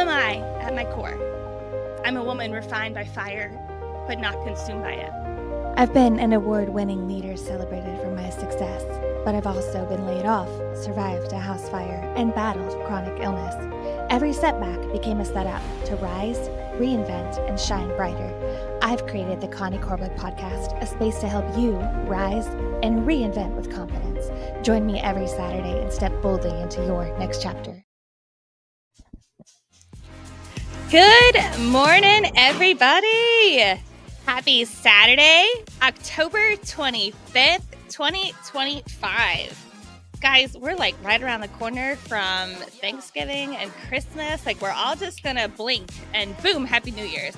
am I at my core? I'm a woman refined by fire, but not consumed by it. I've been an award-winning leader celebrated for my success, but I've also been laid off, survived a house fire, and battled chronic illness. Every setback became a setup to rise, reinvent, and shine brighter. I've created the Connie Korbelic podcast, a space to help you rise and reinvent with confidence. Join me every Saturday and step boldly into your next chapter. Good morning, everybody. Happy Saturday, October 25th, 2025. Guys, we're like right around the corner from Thanksgiving and Christmas. Like we're all just gonna blink and boom, Happy New Year's.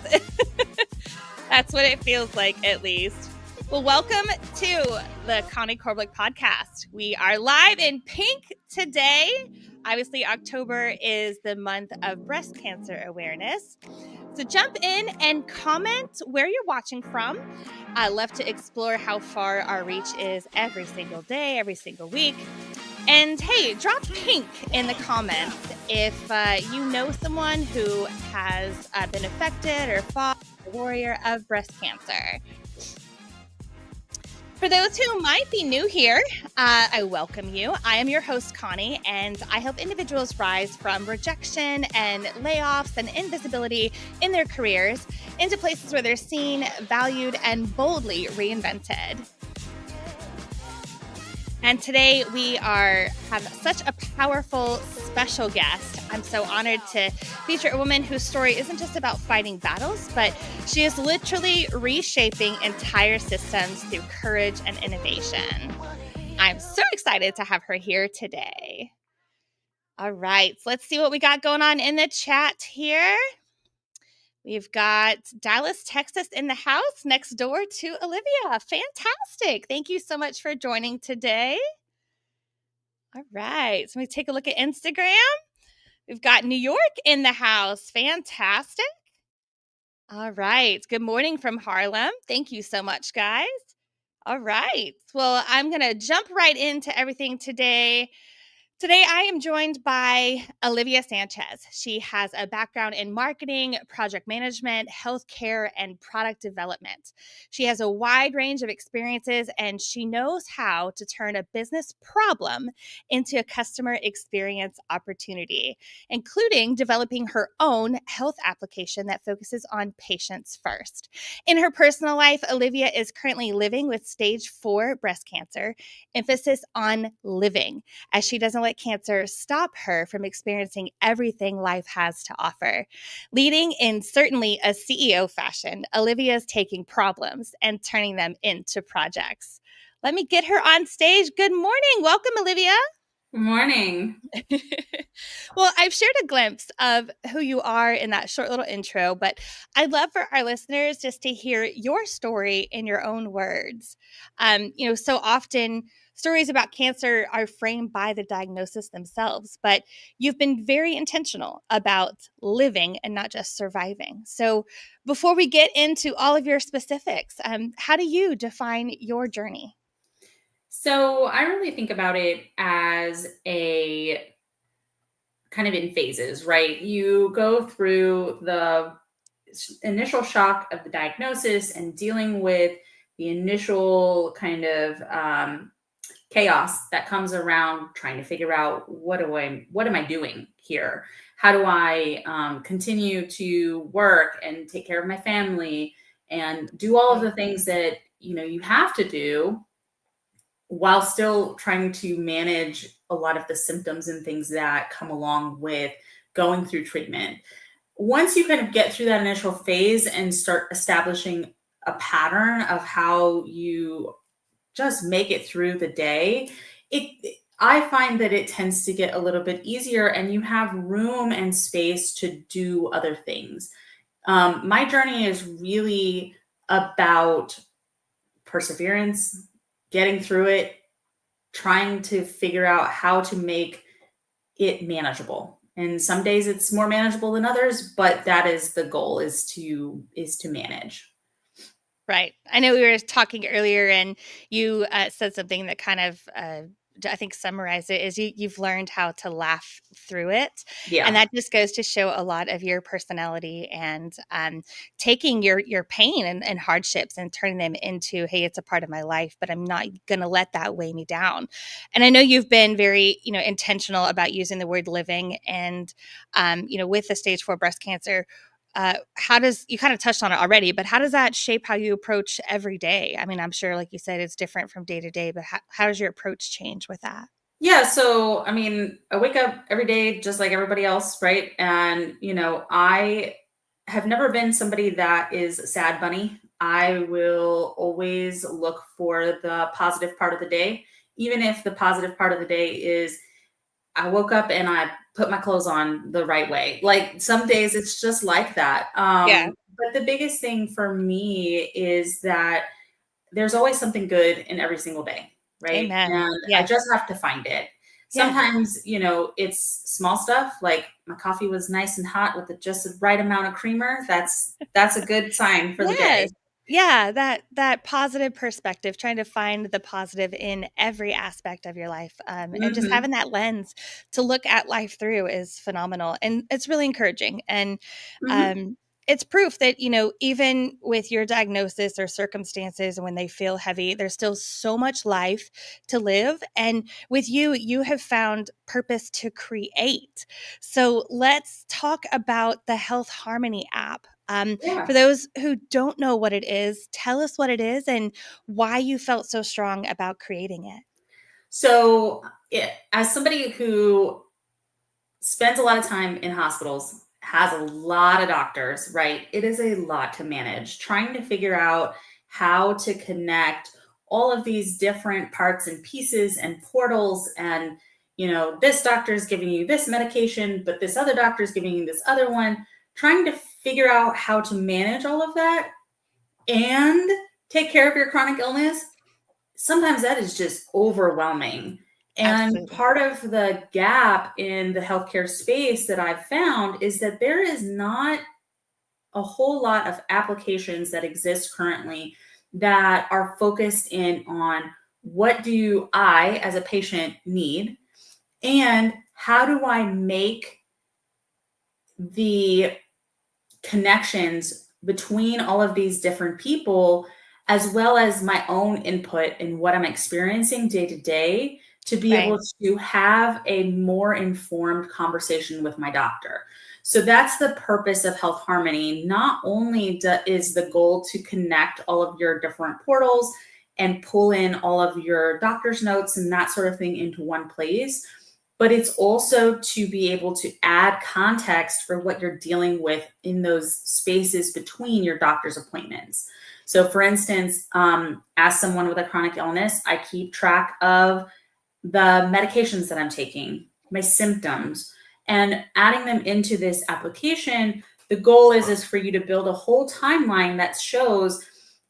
That's what it feels like, at least. Well, welcome to the Connie Korbelic podcast. We are live in pink today. Obviously, October is the month of breast cancer awareness. So jump in and comment where you're watching from. I love to explore how far our reach is every single day, every single week. And hey, drop pink in the comments if you know someone who has been affected or fought a warrior of breast cancer. For those who might be new here, I welcome you. I am your host, Connie, and I help individuals rise from rejection and layoffs and invisibility in their careers into places where they're seen, valued, and boldly reinvented. And today we have such a powerful, special guest. I'm so honored to feature a woman whose story isn't just about fighting battles, but she is literally reshaping entire systems through courage and innovation. I'm so excited to have her here today. All right, so let's see what we got going on in the chat here. We've got Dallas, Texas in the house next door to Olivia. Fantastic. Thank you so much for joining today. All right. So let me take a look at Instagram. We've got New York in the house. Fantastic. All right. Good morning from Harlem. Thank you so much, guys. All right. Well, I'm going to jump right into everything today. Today, I am joined by Olivia Sanchez. She has a background in marketing, project management, healthcare, and product development. She has a wide range of experiences, and she knows how to turn a business problem into a customer experience opportunity, including developing her own health application that focuses on patients first. In her personal life, Olivia is currently living with stage 4 breast cancer, emphasis on living, as she doesn't let cancer stop her from experiencing everything life has to offer. Leading in certainly a CEO fashion, Olivia is taking problems and turning them into projects. Let me get her on stage. Good morning. Welcome, Olivia. Good morning. Well, I've shared a glimpse of who you are in that short little intro, but I'd love for our listeners just to hear your story in your own words. So often stories about cancer are framed by the diagnosis themselves, but you've been very intentional about living and not just surviving. So before we get into all of your specifics, how do you define your journey? So I really think about it as a kind of in phases, right? You go through the initial shock of the diagnosis and dealing with the initial kind of chaos that comes around trying to figure out what am I doing here? How do I continue to work and take care of my family and do all of the things that you have to do while still trying to manage a lot of the symptoms and things that come along with going through treatment. Once you kind of get through that initial phase and start establishing a pattern of how you just make it through the day, I find that it tends to get a little bit easier and you have room and space to do other things. My journey is really about perseverance, getting through it, trying to figure out how to make it manageable. And some days it's more manageable than others, but that is the goal, is to manage. Right. I know we were talking earlier and you said something that kind of I think summarize it is you've learned how to laugh through it. And Yeah. that just goes to show a lot of your personality and taking your pain and hardships and turning them into, hey, it's a part of my life, but I'm not going to let that weigh me down. And I know you've been very, intentional about using the word living and, with the stage 4 breast cancer. How does, you kind of touched on it already, but how does that shape how you approach every day? I mean, I'm sure, like you said, it's different from day to day, but how does your approach change with that? Yeah, so I mean, I wake up every day just like everybody else, right? And I have never been somebody that is a sad bunny. I will always look for the positive part of the day, even if the positive part of the day is I woke up and I put my clothes on the right way. Like some days it's just like that. Yeah. But the biggest thing for me is that there's always something good in every single day, right? Amen. And I Yeah. just have to find it. Yeah. Sometimes, it's small stuff like my coffee was nice and hot with just the right amount of creamer. That's a good sign for the Yes. day. Yeah, that positive perspective, trying to find the positive in every aspect of your life, and just Mhm. having that lens to look at life through is phenomenal, and it's really encouraging. And Mhm. um, it's proof that even with your diagnosis or circumstances, when they feel heavy, there's still so much life to live. And with you, you have found purpose to create. So let's talk about the Health Harmony app. For Yeah. those who don't know what it is, tell us what it is and why you felt so strong about creating it. So, as somebody who spends a lot of time in hospitals, has a lot of doctors, right? It is a lot to manage, trying to figure out how to connect all of these different parts and pieces and portals. And, this doctor is giving you this medication, but this other doctor is giving you this other one, trying to figure out how to manage all of that and take care of your chronic illness. Sometimes that is just overwhelming. And Absolutely. part of the gap in the healthcare space that I've found is that there is not a whole lot of applications that exist currently that are focused in on what do I as a patient need and how do I make the connections between all of these different people, as well as my own input in what I'm experiencing day to day, to be Right. able to have a more informed conversation with my doctor. So that's the purpose of Health Harmony. Not only is the goal to connect all of your different portals and pull in all of your doctor's notes and that sort of thing into one place, but it's also to be able to add context for what you're dealing with in those spaces between your doctor's appointments. So, for instance, as someone with a chronic illness, I keep track of the medications that I'm taking, my symptoms, and adding them into this application. The goal is for you to build a whole timeline that shows,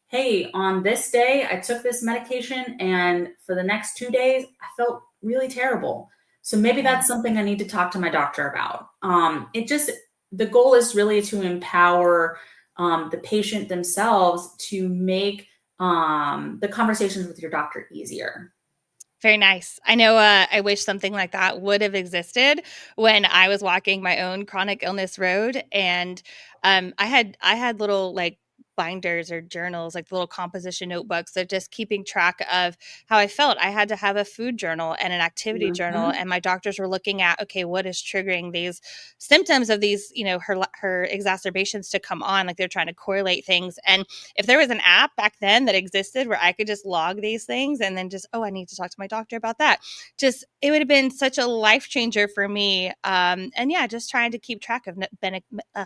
hey, on this day, I took this medication, and for the next 2 days, I felt really terrible. So maybe Yeah. that's something I need to talk to my doctor about. The goal is really to empower the patient themselves to make the conversations with your doctor easier. Very nice. I know, I wish something like that would have existed when I was walking my own chronic illness road, and, I had little, like, binders or journals, like little composition notebooks of just keeping track of how I felt. I had to have a food journal and an activity journal, Mhm. and my doctors were looking at, okay, what is triggering these symptoms of these, her exacerbations to come on, like, they're trying to correlate things, and if there was an app back then that existed where I could just log these things and then just, oh, I need to talk to my doctor about that. Just, it would have been such a life changer for me. And yeah, just trying to keep track of,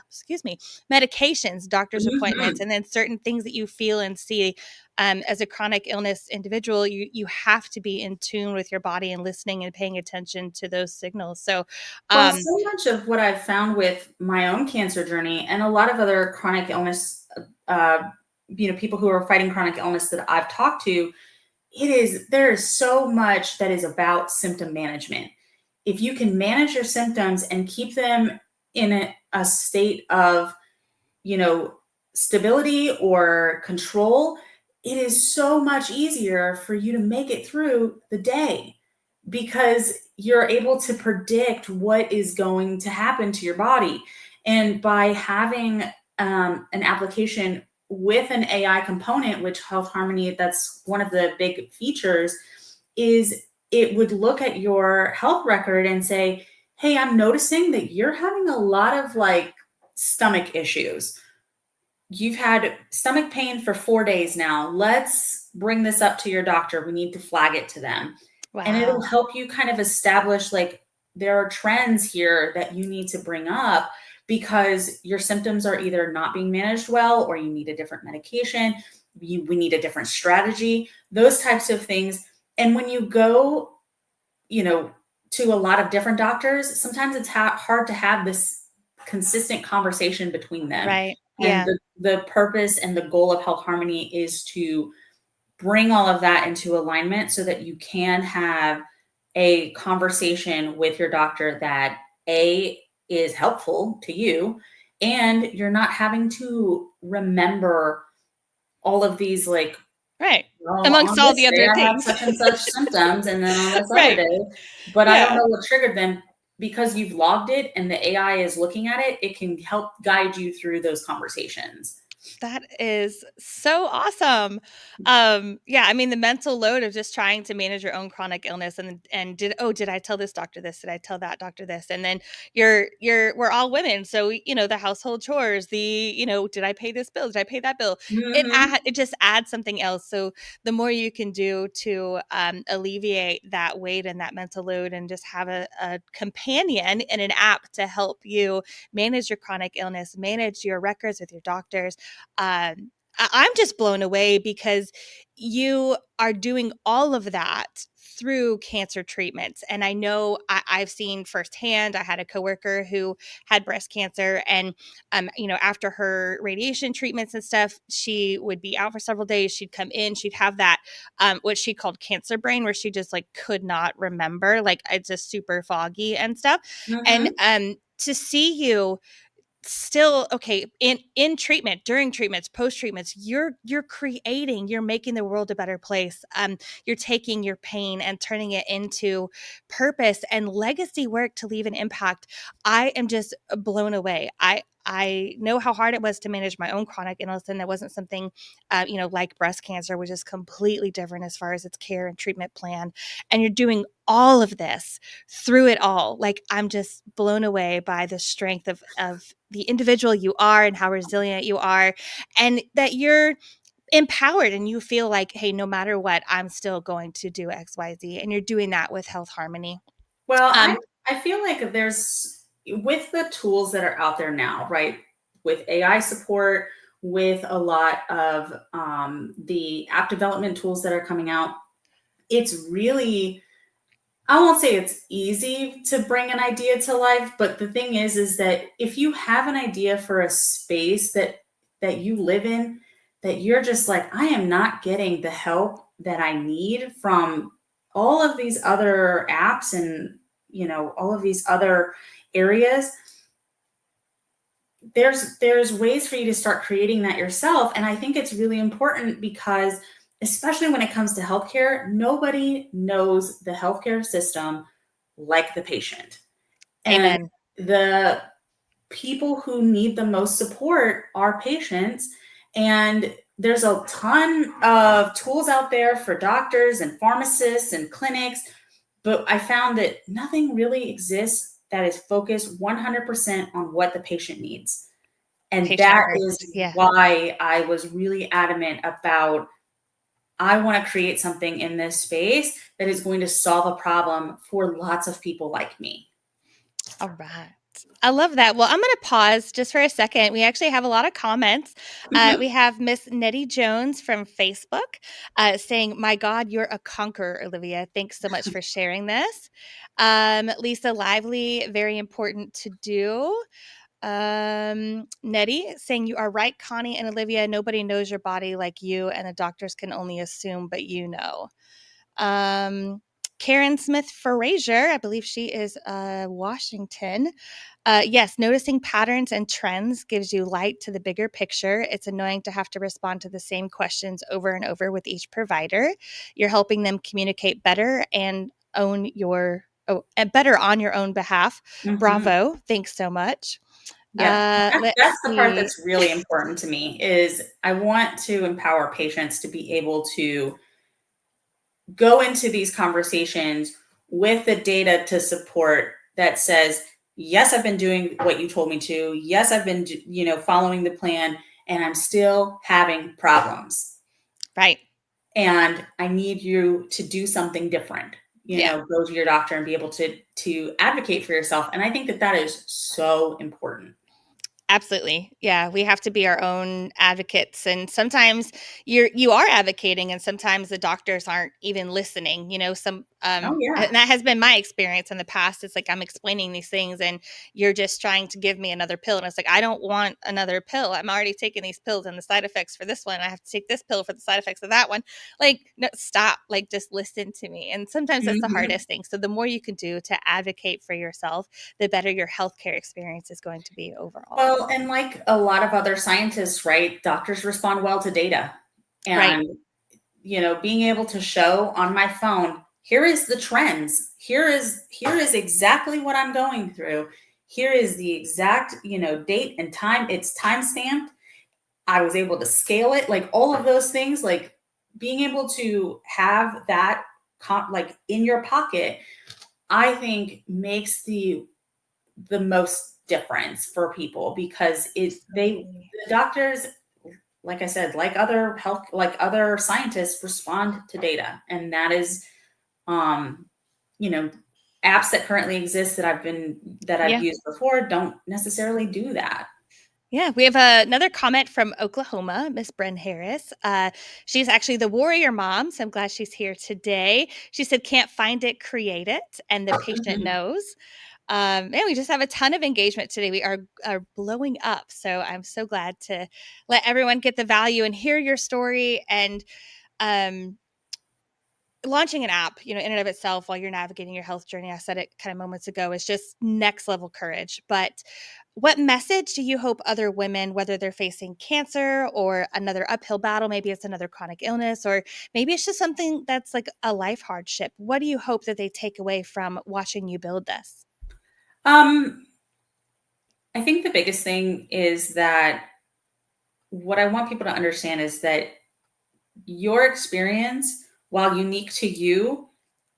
excuse me, medications, doctor's appointments, Mhm. and then certain things that you feel and see. As a chronic illness individual, you have to be in tune with your body and listening and paying attention to those signals. So, Well, um, so much of what I've found with my own cancer journey and a lot of other chronic illness, uh, people who are fighting chronic illness that I've talked to, there is so much that is about symptom management. If you can manage your symptoms and keep them in a state of, you know, stability or control, it is so much easier for you to make it through the day. because you're able to predict what is going to happen to your body. And by having an application with an AI component, which Health Harmony, that's one of the big features, is it would look at your health record and say, hey, I'm noticing that you're having a lot of like stomach issues. You've had stomach pain for 4 days now. Let's bring this up to your doctor. We need to flag it to them. And it'll Wow. help you kind of establish like there are trends here that you need to bring up because your symptoms are either not being managed well or you need a different medication. We need a different strategy, those types of things. And when you go, to a lot of different doctors, sometimes it's hard to have this consistent conversation between them. Right. And Yeah. the purpose and the goal of Health Harmony is to bring all of that into alignment so that you can have a conversation with your doctor that is helpful to you, and you're not having to remember all of these like, Right. well, Amongst on all this the day other I have things. such and such symptoms, and then on this other Right. day, but I don't Yeah. know what triggered them. Because you've logged it and the AI is looking at it, it can help guide you through those conversations. That is so awesome. Yeah, I mean the mental load of just trying to manage your own chronic illness and did I tell this doctor this? Did I tell that doctor this? And then we're all women, so the household chores, did I pay this bill? Did I pay that bill? Mhm. It just adds something else. So the more you can do to alleviate that weight and that mental load, and just have a companion and an app to help you manage your chronic illness, manage your records with your doctors. I'm just blown away because you are doing all of that through cancer treatments. And I know I've seen firsthand. I had a coworker who had breast cancer, and after her radiation treatments and stuff, she would be out for several days. She'd come in, she'd have that what she called cancer brain, where she just like could not remember, like it's just super foggy and stuff. And Mhm. to see you still okay in treatment, during treatments, post treatments, you're making the world a better place. You're taking your pain and turning it into purpose and legacy work to leave an impact. I am just blown away. I know how hard it was to manage my own chronic illness, and it wasn't something like breast cancer, which is completely different as far as its care and treatment plan. And you're doing all of this through it all. Like, I'm just blown away by the strength of the individual you are and how resilient you are, and that you're empowered and you feel like, hey, no matter what, I'm still going to do XYZ. And you're doing that with Health Harmony. Well, I Um, I feel like there's with the tools that are out there now, right? With AI support, with a lot of the app development tools that are coming out, it's really, I won't say it's easy to bring an idea to life, but the thing is that if you have an idea for a space that you live in, that you're just like, I am not getting the help that I need from all of these other apps and all of these other areas, there's ways for you to start creating that yourself. And I think it's really important because especially when it comes to healthcare, nobody knows the healthcare system like the patient. And Amen. the people who need the most support are patients. And there's a ton of tools out there for doctors and pharmacists and clinics, but I found that nothing really exists that is focused 100% on what the patient needs. And Patient that first. is Yeah. why I was really adamant about I want to create something in this space that is going to solve a problem for lots of people like me. All right. I love that. Well, I'm going to pause just for a second. We actually have a lot of comments. We Mhm. have Miss Nettie Jones from Facebook saying, my God, you're a conqueror, Olivia. Thanks so much for sharing this. Lisa Lively, very important to do. Nettie saying, you are right, Connie and Olivia. Nobody knows your body like you, and the doctors can only assume, but you know. Um, Karen Smith Frazier, I believe she is Washington. Yes, noticing patterns and trends gives you light to the bigger picture. It's annoying to have to respond to the same questions over and over with each provider. You're helping them communicate better and own your and better on your own behalf. Mhm. Bravo. Thanks so much. Yeah, that's Let's the part see. that's really important to me is I want to empower patients to be able to go into these conversations with the data to support that says, yes, I've been doing what you told me to. Yes, I've been, following the plan and I'm still having problems. Right. And I need you to do something different. Yeah. Go to your doctor and be able to advocate for yourself. And I think that is so important. Absolutely. Yeah, we have to be our own advocates, and sometimes you are advocating and sometimes the doctors aren't even listening. Some Oh yeah. and that has been my experience in the past. It's like I'm explaining these things and you're just trying to give me another pill, and it's like I don't want another pill. I'm already taking these pills and the side effects for this one. I have to take this pill for the side effects of that one. Like, no, stop. Like, just listen to me. And sometimes that's the Mhm. hardest thing. So the more you can do to advocate for yourself, the better your healthcare experience is going to be overall. Well, and like a lot of other scientists, right? Doctors respond well to data. Right. And, being able to show on my phone, here is the trends. Here is exactly what I'm going through. Here is the exact, date and time. It's time stamped. I was able to scale it, like all of those things, like being able to have that like in your pocket, I think makes the most difference for people because Absolutely. the doctors, like I said, like other scientists, respond to data, and that is um you know apps that currently exist that I've Yeah. used before don't necessarily do that. Yeah, we have another comment from Oklahoma, Miss Bren Harris. She's actually the warrior mom, so I'm glad she's here today. She said, "Can't find it, create it," and the patient Mhm. knows. And we just have a ton of engagement today. We are blowing up, so I'm so glad to let everyone get the value and hear your story. And um, launching an app, in and of itself, while you're navigating your health journey, I said it kind of moments ago, is just next level courage. But what message do you hope other women, whether they're facing cancer or another uphill battle, maybe it's another chronic illness, or maybe it's just something that's like a life hardship, what do you hope that they take away from watching you build this? um I think the biggest thing is that what I want people to understand is that your experience, while unique to you,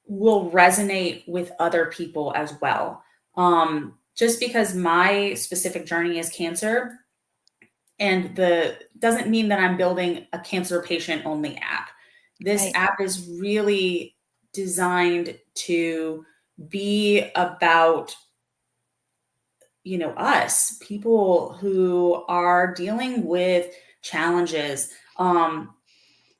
will resonate with other people as well. Just because my specific journey is cancer, and the doesn't mean that I'm building a cancer patient only app. This Right. app is really designed to be about us, people who are dealing with challenges.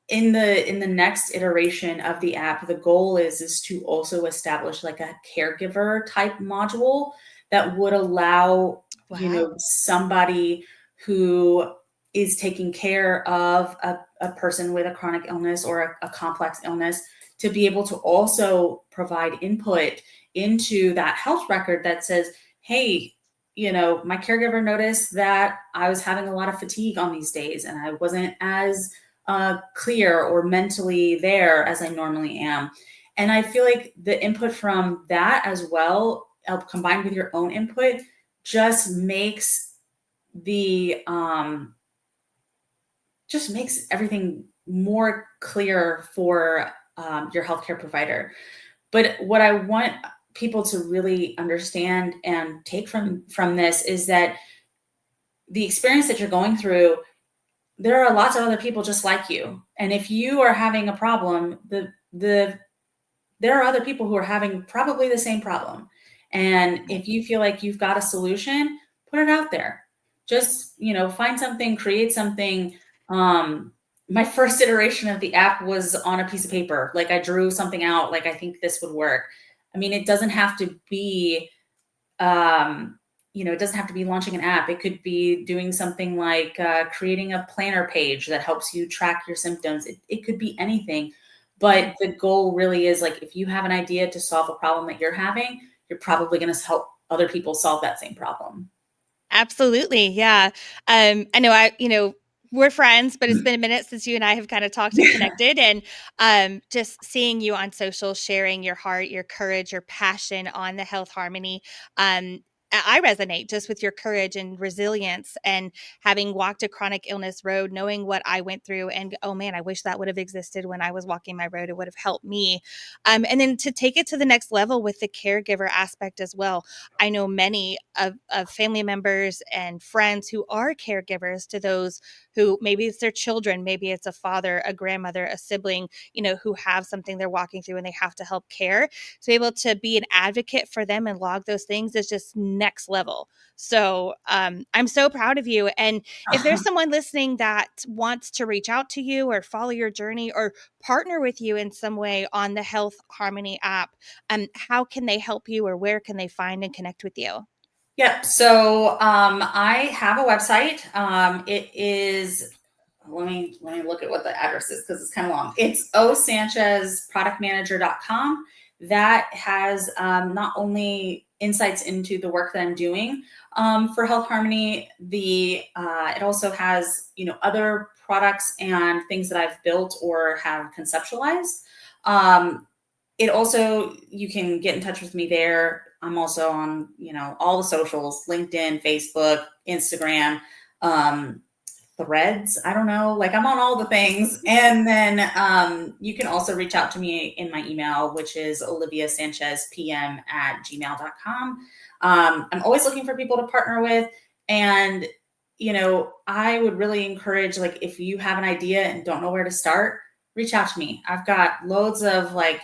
In the next iteration of the app, the goal is to also establish like a caregiver type module that would allow Wow. somebody who is taking care of a person with a chronic illness or a complex illness to be able to also provide input into that health record that says, hey, my caregiver noticed that I was having a lot of fatigue on these days and I wasn't as clear or mentally there as I normally am. And I feel like the input from that as well, combined with your own input, just makes the just makes everything more clear for your healthcare provider. But what I want people to really understand and take from this is that the experience that you're going through, there are lots of other people just like you. And if you are having a problem, there are other people who are having probably the same problem. And if you feel like you've got a solution, put it out there. Just, find something, create something. My first iteration of the app was on a piece of paper. Like I drew something out, like I think this would work. I mean, it doesn't have to be it doesn't have to be launching an app. It could be doing something like creating a planner page that helps you track your symptoms. It could be anything. But the goal really is like if you have an idea to solve a problem that you're having, you're probably going to help other people solve that same problem. Absolutely. Yeah. I know we're friends, but it's been a minute since you and I have kind of talked and connected. And just seeing you on social, sharing your heart, your courage, your passion on the health harmony. I resonate just with your courage and resilience, and having walked a chronic illness road, knowing what I went through, and oh man, I wish that would have existed when I was walking my road. It would have helped me. And then to take it to the next level with the caregiver aspect as well. I know many of family members and friends who are caregivers to those who maybe it's their children, maybe it's a father, a grandmother, a sibling, who have something they're walking through and they have to help care. To be able to be an advocate for them and log those things is just next level. So I'm so proud of you. And if there's someone listening that wants to reach out to you or follow your journey or partner with you in some way on the Health Harmony app, how can they help you, or where can they find and connect with you? Yep. So I have a website. It is, let me look at what the address is because it's kind of long. It's osanchezproductmanager.com. That has not only insights into the work that I'm doing for Health Harmony, it also has other products and things that I've built or have conceptualized. It also, you can get in touch with me there. I'm also on, all the socials, LinkedIn, Facebook, Instagram, Threads. I don't know, like I'm on all the things. And then you can also reach out to me in my email, which is oliviasanchezpm@gmail.com. I'm always looking for people to partner with. And, I would really encourage, like, if you have an idea and don't know where to start, reach out to me. I've got loads of like,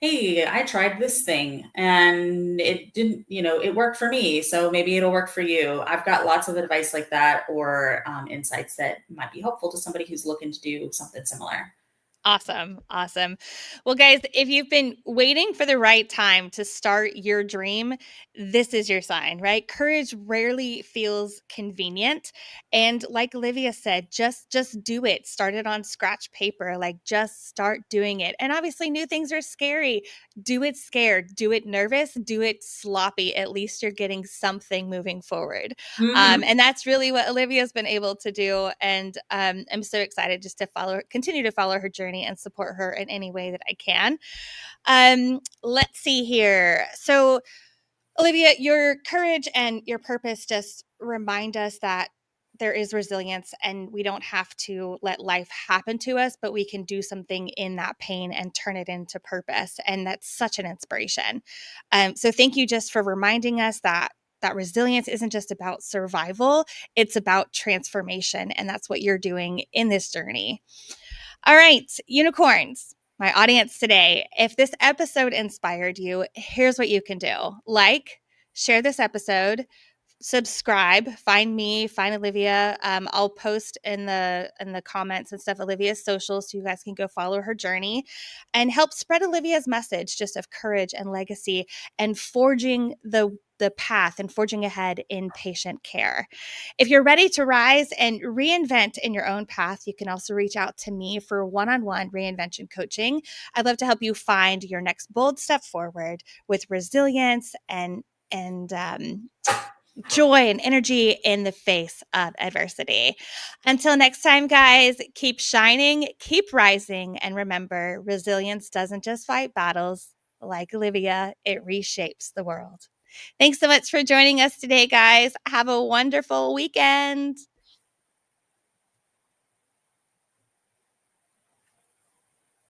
hey, I tried this thing and it didn't, it worked for me. So maybe it'll work for you. I've got lots of advice like that, or insights that might be helpful to somebody who's looking to do something similar. Awesome. Awesome. Well, guys, if you've been waiting for the right time to start your dream, this is your sign, right? Courage rarely feels convenient. And like Olivia said, just do it. Start it on scratch paper. Like just start doing it. And obviously new things are scary. Do it scared, do it nervous, do it sloppy. At least you're getting something moving forward. Mm-hmm. And that's really what Olivia's been able to do. And I'm so excited just to continue to follow her journey and support her in any way that I can. Let's see here. So, Olivia, your courage and your purpose just remind us that there is resilience and we don't have to let life happen to us, but we can do something in that pain and turn it into purpose. And that's such an inspiration. So thank you just for reminding us that resilience isn't just about survival, it's about transformation. And that's what you're doing in this journey. All right, unicorns, my audience today. If this episode inspired you, here's what you can do. Like, share this episode, subscribe, find me, find Olivia. I'll post in the comments and stuff Olivia's socials so you guys can go follow her journey and help spread Olivia's message just of courage and legacy and forging the path and forging ahead in patient care. If you're ready to rise and reinvent in your own path, you can also reach out to me for one-on-one reinvention coaching. I'd love to help you find your next bold step forward with resilience and joy and energy in the face of adversity. Until next time, guys, keep shining, keep rising, and remember, resilience doesn't just fight battles. Like Olivia, it reshapes the world. Thanks so much for joining us today, guys. Have a wonderful weekend.